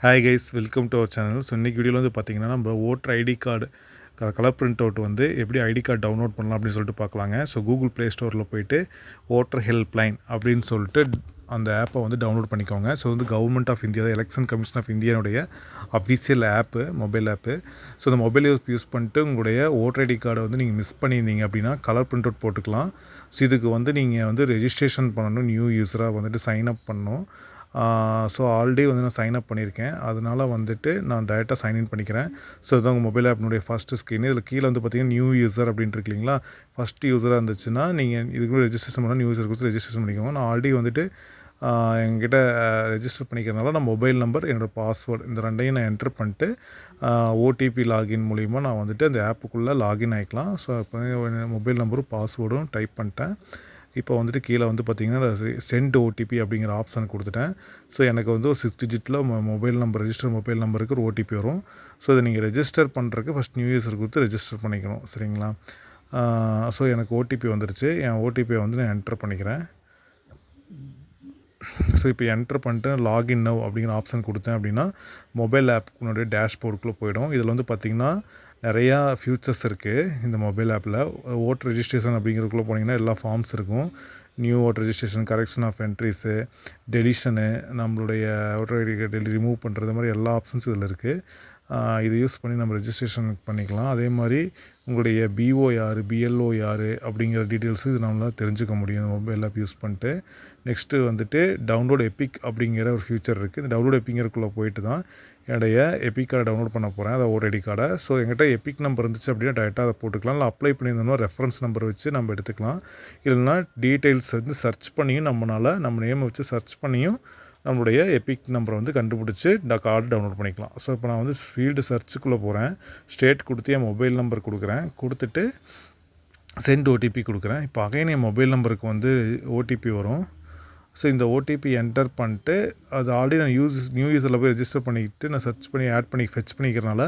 Hi guys, welcome to our channel. So இன்றைக்கி வீடியோவில் வந்து பார்த்திங்கன்னா நம்ம voter ID card colour print out வந்து எப்படி ஐடி கார்டு டவுன்லோட் பண்ணலாம் அப்படின்னு சொல்லிட்டு பார்க்கலாங்க. ஸோ கூகுள் ப்ளே ஸ்டோரில் போய்ட்டு ஓட்டர் ஹெல்ப்லைன் அப்படின்னு சொல்லிட்டு அந்த ஆப்பை வந்து டவுன்லோட் பண்ணிக்கோங்க. ஸோ வந்து government of India, election commission of இந்தியாவுடைய official app, mobile app. So இந்த மொபைல் யூஸ் பண்ணிட்டு உங்களுடைய ஓட்டர் ஐடி கார்டை வந்து நீங்கள் மிஸ் பண்ணியிருந்தீங்க அப்படின்னா கலர் பிரிண்ட் அவுட் போட்டுக்கலாம். ஸோ இதுக்கு வந்து நீங்கள் வந்து ரெஜிஸ்ட்ரேஷன் பண்ணணும், நியூ யூஸராக வந்துட்டு சைன் அப் பண்ணணும். ஸோ ஆல்ரெடி வந்து நான் சைன் அப் பண்ணியிருக்கேன். அதனால் வந்துட்டு நான் டைரெக்டாக சைன்இன் பண்ணிக்கிறேன். ஸோ இதுதான் உங்கள் மொபைல் ஆப்னுடைய ஃபஸ்ட்டு ஸ்க்ரீன். இதில் கீழே வந்து பார்த்திங்கன்னா நியூ யூஸர் அப்படின்ட்டு இருக்கு இல்லைங்களா. ஃபஸ்ட் யூஸராக இருந்துச்சுன்னா நீங்கள் இதுக்கு ரெஜிஸ்ட்ரேஷன் பண்ணால் நியூ யூஸர் கொடுத்து ரெஜிஸ்ட்ரேஷன் பண்ணிக்கோங்க. நான் ஆல்ரெடி வந்துட்டு என்கிட்ட ரெஜிஸ்டர் பண்ணிக்கிறதுனால நான் மொபைல் நம்பர், என்னோடய பாஸ்வேர்டு இந்த ரெண்டையும் நான் என்ட்ரு பண்ணிட்டு ஓடிபி லாகின் மூலிமா நான் வந்துட்டு அந்த ஆப்புக்குள்ளே லாகின் ஆகிக்கலாம். ஸோ இப்போ மொபைல் நம்பரும் பாஸ்வேர்டும் டைப் பண்ணிட்டேன். இப்போ வந்துட்டு கீழே வந்து பார்த்திங்கன்னா சென்ட் ஓடிபி அப்படிங்கிற ஆப்ஷன் கொடுத்துட்டேன். ஸோ எனக்கு வந்து ஒரு 6 டிஜிட்டில் மொபைல் நம்பர், ரெஜிஸ்டர் மொபைல் நம்பருக்கு ஒரு ஓடிபி வரும். ஸோ இதை நீங்கள் ரெஜிஸ்டர் பண்ணுறதுக்கு ஃபஸ்ட் நியூ யூஸர் கொடுத்து ரெஜிஸ்டர் பண்ணிக்கணும், சரிங்களா. ஸோ எனக்கு ஓடிபி வந்துருச்சு. என் ஓடிபியை வந்து நான் என்டர் பண்ணிக்கிறேன். ஸோ இப்போ என்ட்ரு பண்ணிட்டு லாகின் நவ் அப்படிங்கிற ஆப்ஷன் கொடுத்தேன் அப்படின்னா மொபைல் ஆப்புனுடைய டேஷ்போர்டுக்குள்ளே போயிடும். இதில் வந்து பார்த்திங்கன்னா நிறையா ஃபியூச்சர்ஸ் இருக்குது இந்த மொபைல் ஆப்பில். ஓட்டர் ரெஜிஸ்ட்ரேஷன் அப்படிங்கிறதுக்குள்ளே போனீங்கன்னா எல்லா ஃபார்ம்ஸ் இருக்கும். New voter registration, correction of entries, deletion, நம்மளுடைய ஓட்டர் ஐடி ரிமூவ் பண்ணுறது மாதிரி எல்லா ஆப்ஷன்ஸ் இதில் இருக்குது. இது யூஸ் பண்ணி நம்ம ரெஜிஸ்ட்ரேஷன் பண்ணிக்கலாம். அதே மாதிரி உங்களுடைய பிஓ யார், பிஎல்ஓ யார் அப்படிங்கிற டீட்டெயில்ஸும் இது நம்மளால் தெரிஞ்சுக்க முடியும் மொபைல் ஆப் யூஸ் பண்ணிட்டு. நெக்ஸ்ட்டு வந்துட்டு டவுன்லோட் எபிக் அப்படிங்கிற ஒரு ஃபியூச்சர் இருக்குது. இந்த டவுன்லோட் எப்பிங்கிறதுக்குள்ளே போயிட்டு தான் என்னுடைய எபிக் கார்டை டவுன்லோட் பண்ண போகிறேன், அதை ஓட்டர் ஐடி கார்டை. ஸோ என்கிட்ட எபிக் நம்பர் இருந்துச்சு அப்படின்னா டேரெக்டாக அதை போட்டுக்கலாம். இல்லை அப்ளை பண்ணியிருந்தோம்னா ரெஃபரன்ஸ் நம்பர் வச்சு நம்ம எடுத்துக்கலாம். இல்லைனா டீட்டெயில்ஸ் வந்து சர்ச் பண்ணியும் நம்ம நேமை வச்சு சர்ச் பண்ணியும் நம்மளுடைய எபிக் நம்பரை வந்து கண்டுபிடிச்சி கார்டு டவுன்லோட் பண்ணிக்கலாம். ஸோ இப்போ நான் வந்து ஃபீல்டு சர்ச்சுக்குள்ளே போகிறேன். ஸ்டேட் கொடுத்து என் மொபைல் நம்பர் கொடுக்குறேன். கொடுத்துட்டு சென்ட் ஓடிபி கொடுக்குறேன். இப்போ அகைன் என் மொபைல் நம்பருக்கு வந்து ஓடிபி வரும். ஸோ இந்த ஓடிபி என்டர் பண்ணிட்டு அது ஆல்ரெடி நான் நியூ யூஸரில் போய் ரெஜிஸ்டர் பண்ணிக்கிட்டு நான் சர்ச் பண்ணி ஆட் பண்ணி ஃபெச் பண்ணிக்கிறனால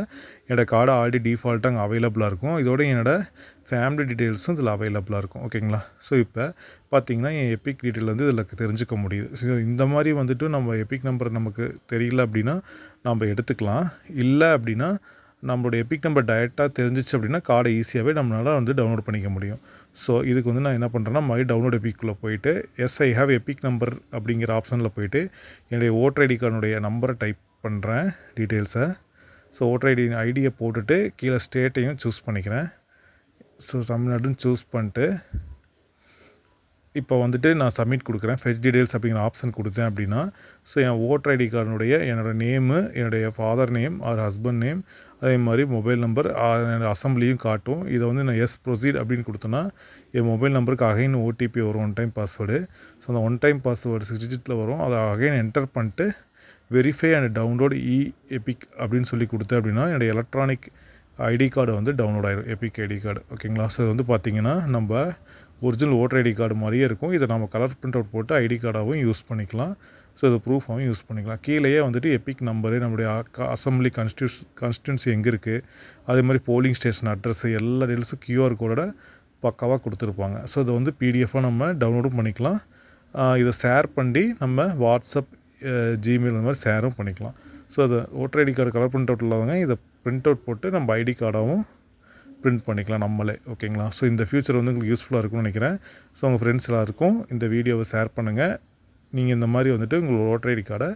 என்னோடய கார்டு ஆல்ரெடி டிஃபால்ட்டாக அங்கே அவைலபிளாக இருக்கும். இதோட என்னோடய ஃபேமிலி டீட்டெயில்ஸும் இதில் அவைலபிளாக இருக்கும், ஓகேங்களா. ஸோ இப்போ பார்த்திங்கன்னா என் எபிக் டீட்டெயில் வந்து இதில் தெரிஞ்சுக்க முடியுது. ஸோ இந்த மாதிரி வந்துட்டு நம்ம எபிக் நம்பர் நமக்கு தெரியல அப்படின்னா நம்ம எடுத்துக்கலாம். இல்லை அப்படின்னா நம்மளோட எபிக் நம்பர் டைரெக்டாக தெரிஞ்சிச்சு அப்படின்னா கார்டை ஈஸியாகவே நம்மளால் வந்து டவுன்லோட் பண்ணிக்க முடியும். ஸோ இதுக்கு வந்து நான் என்ன பண்ணுறேன்னா மை டவுன்லோட் எபிக்குள்ளே போயிட்டு ஐ ஹேவ் எபிக் நம்பர் அப்படிங்கிற ஆப்ஷனில் போயிட்டு என்னுடைய ஓட்டர் ஐடி கார்டுடைய நம்பரை டைப் பண்ணுறேன், டீட்டெயில்ஸை. ஸோ ஓட்டர் ஐடியை போட்டுட்டு கீழே ஸ்டேட்டையும் சூஸ் பண்ணிக்கிறேன். ஸோ தமிழ்நாடுன்னு சூஸ் பண்ணிட்டு இப்போ வந்துட்டு நான் சப்மிட் கொடுக்குறேன். ஃபெச் டீட்டெயில்ஸ் அப்படிங்கிற ஆப்ஷன் கொடுத்தேன் அப்படின்னா ஸோ என் ஓட்டர் ஐடி கார்டுடைய என்னோடய நேமு, என்னுடைய father name or husband name, அதே மாதிரி மொபைல் நம்பர், என்னோடய அசம்பிளியும் காட்டும். இதை வந்து நான் ப்ரொசீட் அப்படின்னு கொடுத்தேன்னா என் மொபைல் நம்பருக்கு அகைன் ஓடிபி வரும், ஒன் டைம் பாஸ்வேர்டு. ஸோ அந்த ஒன் டைம் பாஸ்வேர்டு 6 டிஜிட்டில் வரும். அதை அகைன் என்டர் பண்ணிட்டு வெரிஃபை அண்ட் டவுன்லோட் எபிக் அப்படின்னு சொல்லி கொடுத்தேன் அப்படின்னா என்னுடைய எலக்ட்ரானிக் ஐடி கார்டு வந்து டவுன்லோட் ஆகிடும், எபிக் ஐடி கார்டு, ஓகேங்களா. ஸோ இது வந்து பார்த்திங்கன்னா நம்ம ஒரிஜினல் ஓட்டர் ஐடி கார்டு மாதிரியே இருக்கும். இதை நம்ம கலர் பிரிண்ட் அவுட் போட்டு ஐடி கார்டாகவும் யூஸ் பண்ணிக்கலாம். ஸோ இது ப்ரூஃபாகவும் யூஸ் பண்ணிக்கலாம். கீழேயே வந்துட்டு எபிக் நம்பரு, நம்மளுடைய அசம்பிளி கான்ஸ்டியூன்சி எங்கே இருக்குது, அதே மாதிரி போலிங் ஸ்டேஷன் அட்ரஸ்ஸு, எல்லா டீட்டெயில்ஸும் QR கோடோட பக்காவாக கொடுத்துருப்பாங்க. ஸோ இதை வந்து பிடிஎஃபாக நம்ம டவுன்லோடும் பண்ணிக்கலாம். இதை ஷேர் பண்ணி நம்ம வாட்ஸ்அப், ஜிமெயில் இந்த மாதிரி ஷேரும் பண்ணிக்கலாம். ஸோ அதை voter ID card colour print out இல்லாதவங்க இதை பிரிண்ட் அவுட் போட்டு நம்ம ஐடி கார்டாகவும் பிரிண்ட் பண்ணிக்கலாம் நம்மளே, ஓகேங்களா. ஸோ இந்த ஃபியூச்சர் வந்து உங்களுக்கு யூஸ்ஃபுல்லாக இருக்கும்னு நினைக்கிறேன். ஸோ உங்கள் ஃப்ரெண்ட்ஸ் எல்லாருக்கும் இந்த வீடியோவை ஷேர் பண்ணுங்கள். நீங்கள் இந்த மாதிரி வந்துட்டு உங்கள் ஓட்டர் ஐடி கார்டை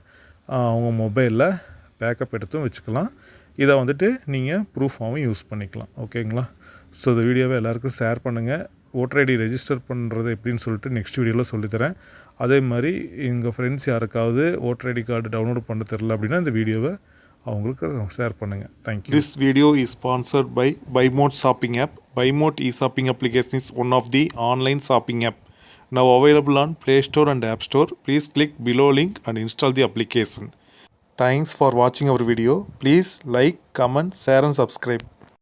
உங்கள் மொபைலில் பேக்கப் எடுத்தும் வச்சுக்கலாம். இதை வந்துட்டு நீங்கள் ப்ரூஃபாகவும் யூஸ் பண்ணிக்கலாம், ஓகேங்களா. ஸோ இந்த வீடியோவை எல்லாேருக்கும் ஷேர் பண்ணுங்கள். ஓட்டர் ஐடி ரெஜிஸ்டர் பண்ணுறது எப்படின்னு சொல்லிட்டு நெக்ஸ்ட் வீடியோவில் சொல்லித்தரேன். அதே மாதிரி எங்கள் ஃப்ரெண்ட்ஸ் யாருக்காவது ஓட்டர் ஐடி கார்டு டவுன்லோட் பண்ண தெரில அப்படின்னா இந்த வீடியோவை அவங்களுக்கு ஷேர் பண்ணுங்கள். Thank you. This video is sponsored by BuyMote shopping app. BuyMote e-shopping application is one of the online shopping app now available on Play Store and App Store. Please click below link and install the application. Thanks for watching our video. Please like, comment, share and subscribe.